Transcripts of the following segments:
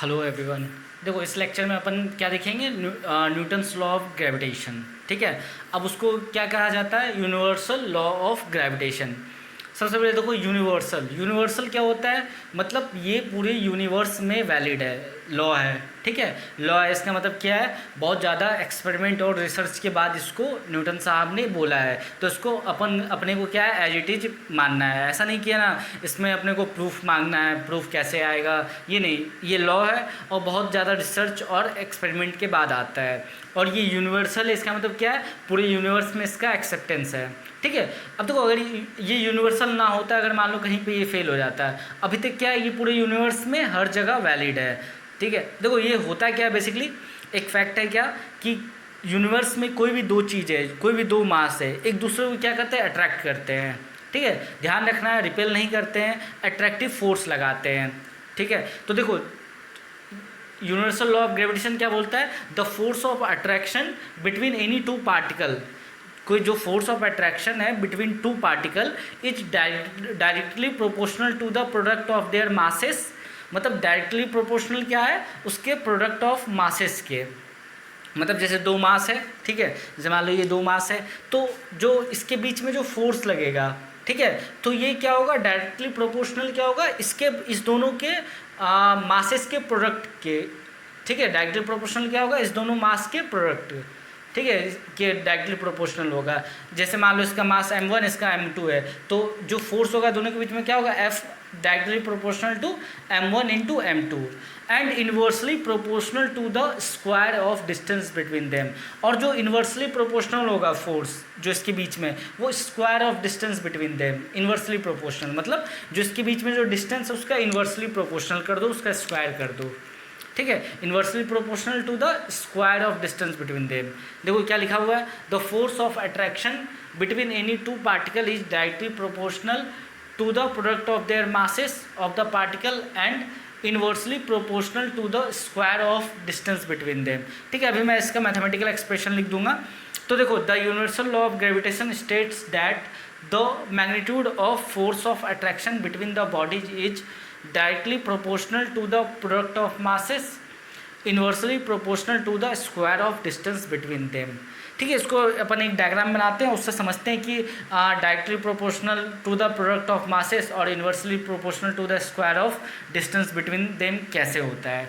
Hello everyone. देखो इस lecture में अपन क्या देखेंगे, न्यूटन्स लॉ ऑफ ग्रेविटेशन। ठीक है, अब उसको क्या कहा जाता है, यूनिवर्सल लॉ ऑफ ग्रेविटेशन। सबसे पहले देखो यूनिवर्सल, यूनिवर्सल क्या होता है, मतलब ये पूरे यूनिवर्स में वैलिड है, लॉ है। ठीक है, लॉ है इसका मतलब क्या है, बहुत ज़्यादा एक्सपेरिमेंट और रिसर्च के बाद इसको न्यूटन साहब ने बोला है, तो इसको अपने को क्या है, एज इट इज मानना है। ऐसा नहीं किया ना, इसमें अपने को प्रूफ मांगना है, प्रूफ कैसे आएगा, ये नहीं, ये लॉ है और बहुत ज़्यादा रिसर्च और एक्सपेरिमेंट के बाद आता है। और ये यूनिवर्सल है, इसका मतलब क्या है, पूरे यूनिवर्स में इसका एक्सेप्टेंस है। ठीक है, अब देखो अगर ये यूनिवर्सल ना होता, अगर मान लो कहीं पे ये फेल हो जाता है, अभी तक क्या है, ये पूरे यूनिवर्स में हर जगह वैलिड है। ठीक है, देखो ये होता क्या है, बेसिकली एक फैक्ट है क्या, कि यूनिवर्स में कोई भी दो चीज़ है, कोई भी दो मास है, एक दूसरे को क्या करते हैं, अट्रैक्ट करते हैं। ठीक है, ध्यान रखना है, रिपेल नहीं करते हैं, अट्रैक्टिव फोर्स लगाते हैं। ठीक है, तो देखो यूनिवर्सल लॉ ऑफ ग्रेविटेशन क्या बोलता है, the force of attraction between any two particle, कोई जो फोर्स ऑफ अट्रैक्शन है between two particle is directly proportional to the product of their masses. मतलब डायरेक्टली प्रोपोर्शनल क्या है, उसके प्रोडक्ट ऑफ मासेस के, मतलब जैसे दो मास है, ठीक है, जैसे मान लो ये दो मास है, तो जो इसके बीच में जो फोर्स लगेगा, ठीक है, तो ये क्या होगा, डायरेक्टली प्रोपोर्शनल क्या होगा, इसके इस दोनों के मासेस के प्रोडक्ट के। ठीक है, डायरेक्टली प्रोपोर्शनल क्या होगा, इस दोनों मास के प्रोडक्ट। ठीक है, कि डायरेक्टली प्रोपोर्शनल होगा। जैसे मान लो इसका मास m1, इसका m2 है, तो जो फोर्स होगा दोनों के बीच में क्या होगा, F directly proportional to m1 into m2 and inversely proportional to the square of distance between them. और जो इन्वर्सली प्रोपोर्शनल होगा फोर्स जो इसके बीच में, वो square of distance between them. Inversely proportional मतलब जो इसके बीच में जो डिस्टेंस है उसका इन्वर्सली प्रोपोर्शनल कर दो, उसका स्क्वायर कर दो। ठीक है, inversely proportional to the square of distance between them. देखो क्या लिखा हुआ है, the force of attraction between any two particle is directly proportional to the product of their masses of the particle and inversely proportional to the square of distance between them. ठीक है, अभी मैं इसका मैथमेटिकल एक्सप्रेशन लिख दूंगा। तो देखो the universal law of gravitation states that the magnitude of force of attraction between the bodies is directly proportional to the product of masses, inversely proportional to the square of distance between them। ठीक है, इसको अपन एक diagram बनाते हैं, उससे समझते हैं कि directly proportional to the product of masses और inversely proportional to the square of distance between them कैसे होता है।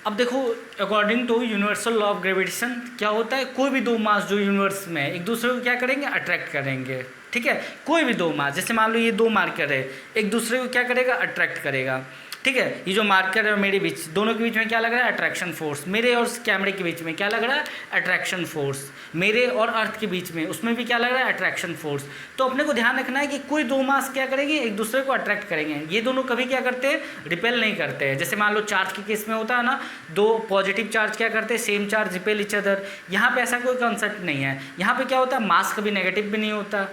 अब देखो according to universal law of gravitation क्या होता है, कोई भी दो मास जो यूनिवर्स में एक दूसरे को क्या करेंगे, अट्रैक्ट करेंगे। ठीक है, कोई भी दो मास, जैसे मान लो ये दो मार्कर है, एक दूसरे को क्या करेगा, अट्रैक्ट करेगा। ठीक है, ये जो मार्कर है और मेरे बीच, दोनों के बीच में क्या लग रहा है, अट्रैक्शन फोर्स। मेरे और कैमरे के बीच में क्या लग रहा है, अट्रैक्शन फोर्स। मेरे और अर्थ के बीच में, उसमें भी क्या लग रहा है, अट्रैक्शन फोर्स। तो अपने को ध्यान रखना है कि कोई दो मास क्या करेंगे, एक दूसरे को अट्रैक्ट करेंगे। ये दोनों कभी क्या करते हैं, रिपेल नहीं करते हैं। जैसे मान लो चार्ज के केस में होता है ना, दो पॉजिटिव चार्ज क्या करते हैं, same charge repel each other. यहाँ पे ऐसा कोई कॉन्सेप्ट नहीं है। यहाँ पे क्या होता है, मास कभी नेगेटिव भी नहीं होता।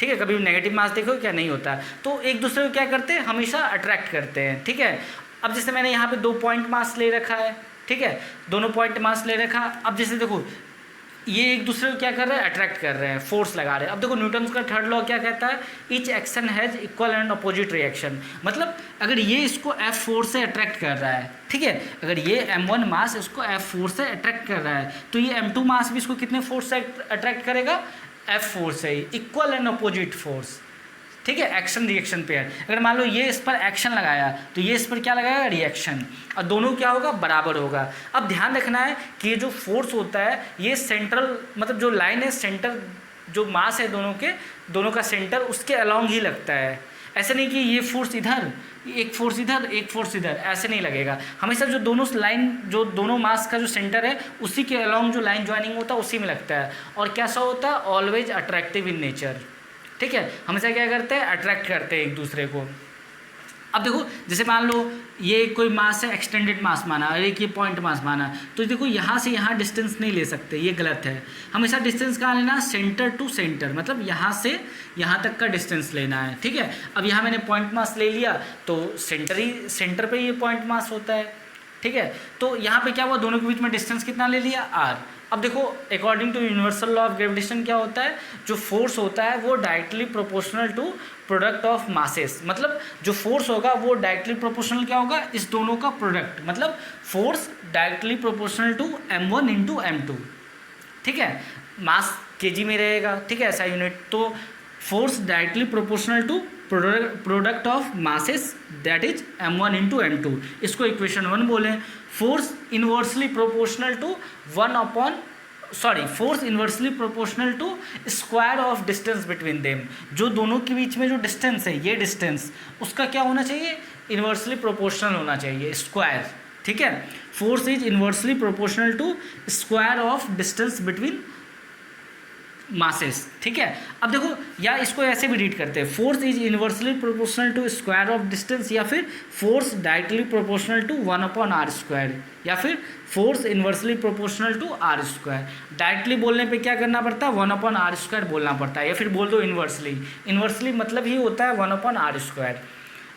ठीक है, कभी नेगेटिव मास देखो क्या नहीं होता, तो एक दूसरे को क्या करते हैं, हमेशा अट्रैक्ट करते हैं। ठीक है, अब जैसे मैंने यहाँ पे दो पॉइंट मास ले रखा है, ठीक है, दोनों पॉइंट मास ले रखा। अब जैसे देखो ये एक दूसरे को क्या कर रहे हैं, अट्रैक्ट कर रहे हैं, फोर्स लगा रहे हैं। अब देखो न्यूटन का थर्ड लॉ क्या कहता है, each action has equal and opposite reaction. मतलब अगर ये इसको F फोर्स से अट्रैक्ट कर रहा है, ठीक है, अगर ये m1 मास इसको F फोर्स से अट्रैक्ट कर रहा है, तो ये m2 मास भी इसको कितने फोर्स से अट्रैक्ट करेगा, F फोर्स है, इक्वल एंड अपोजिट फोर्स। ठीक है, एक्शन रिएक्शन पेयर। अगर मान लो ये इस पर एक्शन लगाया तो ये इस पर क्या लगाएगा, रिएक्शन, और दोनों क्या होगा, बराबर होगा। अब ध्यान रखना है कि ये जो फोर्स होता है ये सेंट्रल, मतलब जो लाइन है सेंटर, जो मास है दोनों के, दोनों का सेंटर उसके अलोंग ही लगता है। ऐसे नहीं कि ये फोर्स इधर, एक फोर्स इधर, एक फोर्स इधर, ऐसे नहीं लगेगा। हमेशा जो दोनों लाइन, जो दोनों मास का जो सेंटर है उसी के अलोंग जो लाइन ज्वाइनिंग होता है उसी में लगता है। और कैसा होता है, ऑलवेज अट्रैक्टिव इन नेचर। ठीक है, हमेशा क्या करते हैं, अट्रैक्ट करते हैं एक दूसरे को। अब देखो जैसे मान लो ये कोई मास है, एक्सटेंडेड मास माना, और एक ये पॉइंट मास माना, तो देखो यहाँ से यहाँ डिस्टेंस नहीं ले सकते, ये गलत है। हमेशा डिस्टेंस कहाँ लेना, सेंटर टू सेंटर, मतलब यहाँ से यहाँ तक का डिस्टेंस लेना है। ठीक है, अब यहाँ मैंने पॉइंट मास ले लिया तो सेंटर पे ये पॉइंट मास होता है। ठीक है, तो यहाँ पे क्या हुआ, दोनों के बीच में डिस्टेंस कितना ले लिया, r। अब देखो according to universal law of gravitation क्या होता है, जो फोर्स होता है वो directly proportional to product of masses, मतलब जो फोर्स होगा वो डायरेक्टली प्रोपोर्शनल क्या होगा, इस दोनों का प्रोडक्ट, मतलब force directly proportional to m1 into m2, ठीक है, मास केजी में रहेगा, ठीक है, ऐसा यूनिट। तो force directly proportional to product of masses that is m1 into m2, इसको इक्वेशन 1 बोलें। Force inversely proportional to force inversely proportional to square of distance between them, जो दोनों के बीच में जो डिस्टेंस है, ये डिस्टेंस उसका क्या होना चाहिए, इन्वर्सली प्रोपोर्शनल होना चाहिए, स्क्वायर, ठीक है। Force is inversely proportional to square of distance between masses, ठीक है। अब देखो या इसको ऐसे भी रीड करते हैं, force is inversely proportional to square of distance, या फिर force directly proportional to 1/r², या फिर force inversely proportional to r²। Directly बोलने पे क्या करना पड़ता है, 1/r² बोलना पड़ता है, या फिर बोल दो इन्वर्सली। इन्वर्सली मतलब ही होता है 1/r²।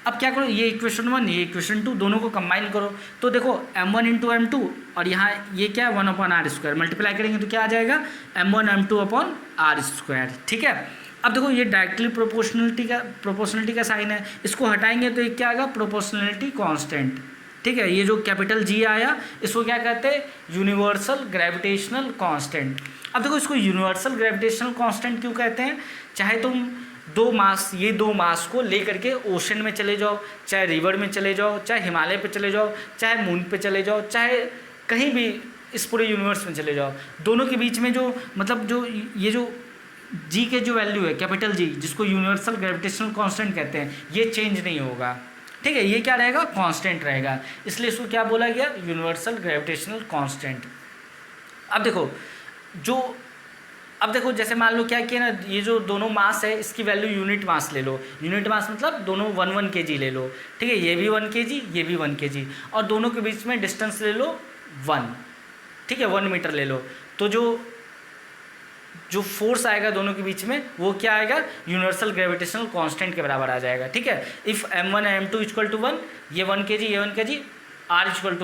अब क्या करो, ये इक्वेशन 1 ये इक्वेशन 2 दोनों को कंबाइन करो, तो देखो m1 इंटू m2 और यहाँ ये क्या है 1/r², मल्टीप्लाई करेंगे तो क्या आ जाएगा m1 m2/r², ठीक है। अब देखो ये डायरेक्टली प्रोपोर्शनलिटी का साइन है, इसको हटाएंगे तो ये क्या आएगा, प्रोपोर्शनलिटी कांस्टेंट, ठीक है। ये जो कैपिटल G आया इसको क्या कहते हैं, यूनिवर्सल ग्रेविटेशनल कांस्टेंट। अब देखो इसको यूनिवर्सल ग्रेविटेशनल कांस्टेंट क्यों कहते हैं, चाहे तुम ये दो मास को लेकर के ओशन में चले जाओ, चाहे रिवर में चले जाओ, चाहे हिमालय पे चले जाओ, चाहे मून पे चले जाओ, चाहे कहीं भी इस पूरे यूनिवर्स में चले जाओ, दोनों के बीच में जो मतलब जो ये जो जी के जो वैल्यू है कैपिटल जी, जिसको यूनिवर्सल ग्रेविटेशनल कांस्टेंट कहते हैं, ये चेंज नहीं होगा, ठीक है, ये क्या रहेगा, कांस्टेंट रहेगा, इसलिए इसको क्या बोला गया, यूनिवर्सल ग्रेविटेशनल कांस्टेंट। अब देखो जैसे मान लो क्या किया ना, ये जो दोनों मास है इसकी वैल्यू यूनिट मास ले लो, यूनिट मास मतलब दोनों 1 kg ले लो, ठीक है, ये भी 1 kg ये भी 1 kg, और दोनों के बीच में डिस्टेंस ले लो 1, ठीक है, 1 मीटर ले लो, तो जो फोर्स आएगा दोनों के बीच में वो क्या आएगा, यूनिवर्सल ग्रेविटेशनल कांस्टेंट के बराबर आ जाएगा, ठीक है। If m1 m2 equal to 1, ये 1 kg ये 1 kg, r equal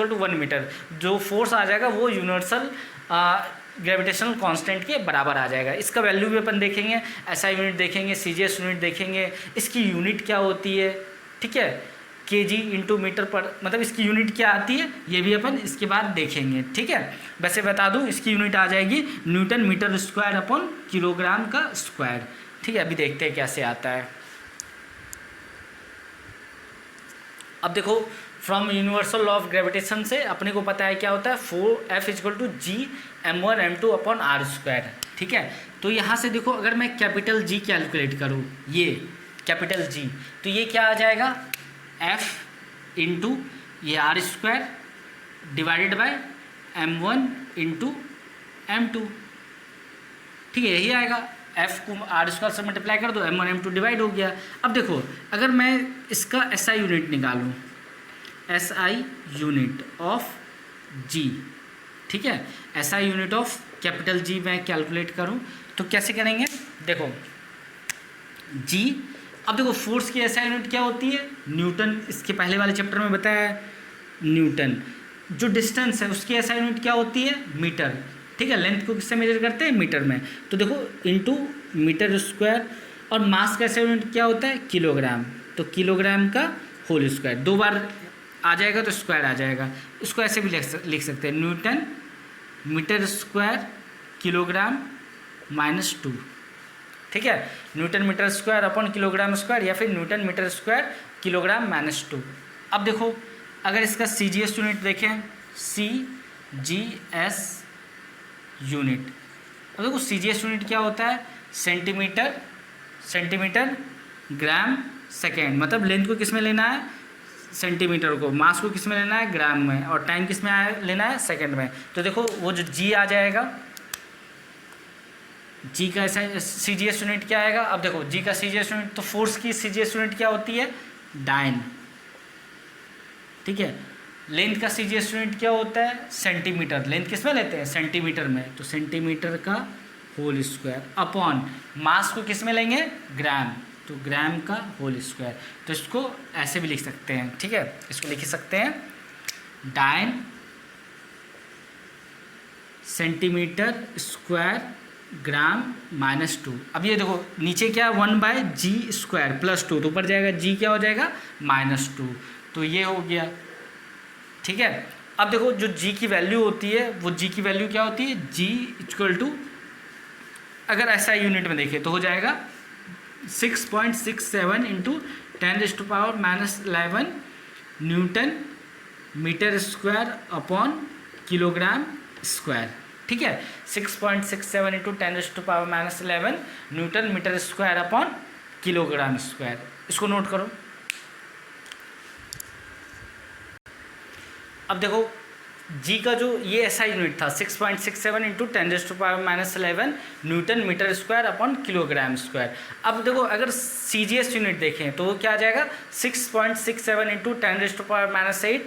to 1 metre, जो फोर्स आ जाएगा वो यूनिवर्सल ग्रेविटेशनल कांस्टेंट के बराबर आ जाएगा। इसका वैल्यू भी अपन देखेंगे, SI यूनिट देखेंगे, CGS यूनिट देखेंगे, इसकी यूनिट क्या होती है, ठीक है, kg इंटू मीटर पर, मतलब इसकी यूनिट क्या आती है ये भी अपन इसके बाद देखेंगे, ठीक है। वैसे बता दूं इसकी यूनिट आ जाएगी newton metre square upon kilogram का स्क्वायर, ठीक है। अभी देखते हैं कैसे आता है। अब देखो from universal law of gravitation से अपने को पता है क्या होता है, F equal to G m1 m2 upon r², ठीक है। तो यहाँ से देखो अगर मैं कैपिटल G कैलकुलेट करूँ, ये कैपिटल G, तो ये क्या आ जाएगा F इंटू ये r² divided by m1 into m2, ठीक है, यही आएगा। F को r² से मल्टीप्लाई कर दो, m1 m2 डिवाइड हो गया। अब देखो अगर मैं इसका SI यूनिट निकालूँ, SI यूनिट ऑफ G, ठीक है, SI unit of capital G मैं कैलकुलेट करूं तो कैसे करेंगे, देखो G, अब देखो फोर्स की SI यूनिट क्या होती है, न्यूटन, इसके पहले वाले चैप्टर में बताया है न्यूटन। जो डिस्टेंस है उसकी SI यूनिट क्या होती है, मीटर, ठीक है, लेंथ को किससे मेजर करते हैं, मीटर में, तो देखो इंटू मीटर स्क्वायर, और मास का SI यूनिट क्या होता है, किलोग्राम, तो किलोग्राम का होल स्क्वायर, 2 बार आ जाएगा तो स्क्वायर आ जाएगा। इसको ऐसे भी लिख सकते हैं, न्यूटन मीटर स्क्वायर किलोग्राम -2, ठीक है, newton metre square upon kilogram square, या फिर न्यूटन मीटर स्क्वायर किलोग्राम -2। अब देखो अगर इसका CGS यूनिट देखें, CGS यूनिट, अब देखो CGS यूनिट क्या होता है, सेंटीमीटर ग्राम सेकेंड, मतलब लेंथ को किस में लेना है, सेंटीमीटर को, मास को किस में लेना है, ग्राम में, और टाइम किस में लेना है, सेकंड में। तो देखो वो जो G आ जाएगा, G का CGS यूनिट क्या आएगा, अब देखो G का CGS यूनिट, तो फोर्स की CGS यूनिट क्या होती है, डाइन, ठीक है। लेंथ का CGS यूनिट क्या होता है, सेंटीमीटर, लेंथ किस में लेते हैं, सेंटीमीटर में, तो सेंटीमीटर का होल स्क्वायर अपॉन मास को किस में लेंगे, ग्राम, तो ग्राम का होल स्क्वायर। तो इसको ऐसे भी लिख सकते हैं, ठीक है, इसको लिख सकते हैं डाइन सेंटीमीटर स्क्वायर ग्राम -2। अब ये देखो नीचे क्या 1/g² +2, तो ऊपर जाएगा g क्या हो जाएगा -2, तो ये हो गया। ठीक है, अब देखो जो g की वैल्यू होती है वो g की वैल्यू क्या होती है, g = अगर ऐसा यूनिट में देखें तो हो जाएगा 6.67 × 10⁻⁻11 newton metre square upon kilogram square. ठीक है, 6.67 × 10⁻⁻11 newton metre square upon kilogram square. इसको नोट करो। अब देखो जी का जो ये ऐसा यूनिट था 6.67 × 10⁻⁻11 newton metre square upon kilogram square. अब देखो अगर CGS यूनिट देखें तो वो क्या आ जाएगा 6.67 × 10⁻8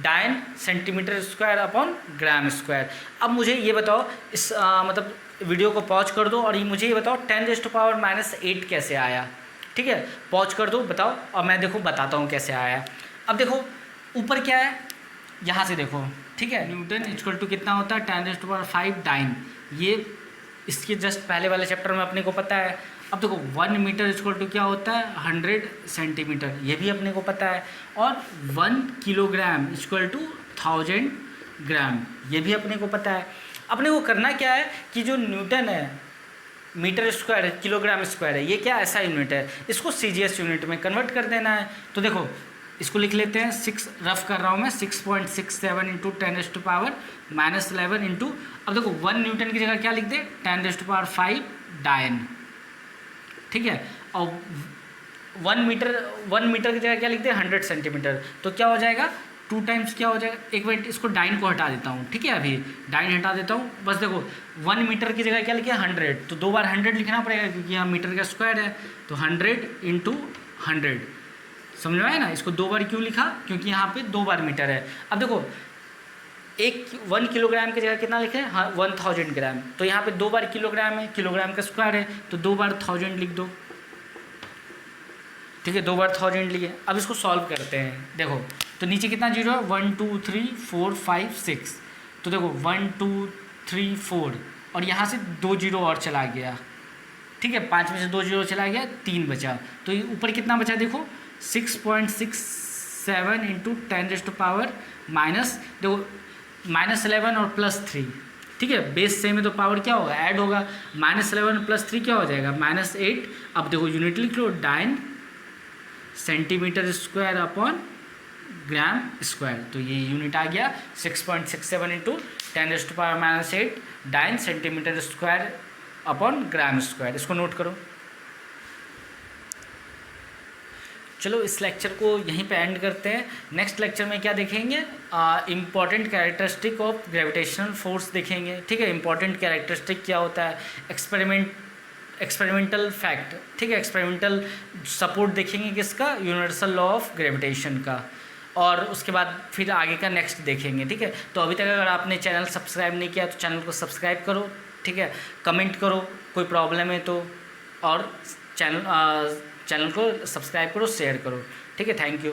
dine centimetre square upon gram square. अब मुझे ये बताओ इस मतलब वीडियो को पॉज कर दो और मुझे ये बताओ 10⁻8 कैसे आया। ठीक है, पॉज कर दो, बताओ, और मैं देखो बताता हूँ कैसे आया। अब देखो ऊपर क्या है, यहाँ से देखो। ठीक है, न्यूटन = कितना होता है 10⁵ डाइन, ये इसके जस्ट पहले वाले चैप्टर में अपने को पता है। अब देखो 1 मीटर = क्या होता है 100 सेंटीमीटर, ये भी अपने को पता है। और 1 किलोग्राम = 1000 ग्राम, ये भी अपने को पता है। अपने को करना क्या है कि जो न्यूटन है मीटर स्क्वायर किलोग्राम स्क्वायर है, ये क्या ऐसा यूनिट है, इसको CGS यूनिट में कन्वर्ट कर देना है। तो देखो इसको लिख लेते हैं, 6 रफ कर रहा हूँ मैं, 6.67 × 10⁻⁻11 इंटू, अब देखो 1 न्यूटन की जगह क्या लिख दे 10⁵ डायन। ठीक है, और 1 मीटर की जगह क्या लिख दे 100 सेंटीमीटर, तो क्या हो जाएगा 2 टाइम्स क्या हो जाएगा, एक मिनट इसको डाइन को हटा देता हूँ। ठीक है, अभी डाइन हटा देता हूँ। बस देखो 1 मीटर की जगह क्या लिखे 100, तो 2 बार 100 लिखना पड़ेगा क्योंकि यहाँ मीटर का स्क्वायर है, तो 100 × 100, समझ में आया ना। इसको 2 बार क्यों लिखा, क्योंकि यहाँ पे 2 बार मीटर है। अब देखो 1 किलोग्राम की जगह कितना लिखे हैं, हाँ 1000 ग्राम, तो यहाँ पे 2 बार किलोग्राम है, किलोग्राम का स्क्वायर है, तो 2 बार 1000 लिख दो। ठीक है, 2 बार 1000 लिए। अब इसको सॉल्व करते हैं। देखो तो नीचे कितना जीरो है 1 2 3 4 5 6, तो देखो 1 2 3 4 और यहाँ से 2 जीरो और चला गया। ठीक है, 5 में से 2 जीरो चला गया, 3 बचा, तो ये ऊपर कितना बचा देखो 6.67 × 10⁻⁻, देखो -11 और +3। ठीक है, बेस सेम है तो पावर क्या होगा ऐड होगा, -11 + 3 क्या हो जाएगा -8। अब देखो यूनिट लिख लो dyne centimetre square upon gram square, तो ये यूनिट आ गया 6.67 × 10⁻⁸ dyne centimetre square upon gram square. इसको नोट करो। चलो इस लेक्चर को यहीं पे एंड करते हैं। नेक्स्ट लेक्चर में क्या देखेंगे, important characteristic of gravitational force देखेंगे। ठीक है, इम्पॉर्टेंट कैरेक्टरिस्टिक क्या होता है, एक्सपेरिमेंटल फैक्ट। ठीक है, एक्सपेरिमेंटल सपोर्ट देखेंगे किसका, यूनिवर्सल लॉ ऑफ ग्रेविटेशन का, और उसके बाद फिर आगे का नेक्स्ट देखेंगे। ठीक है, तो अभी तक अगर आपने चैनल सब्सक्राइब नहीं किया तो चैनल को सब्सक्राइब करो। ठीक है, कमेंट करो कोई प्रॉब्लम है तो, और चैनल को सब्सक्राइब करो, शेयर करो। ठीक है, थैंक यू।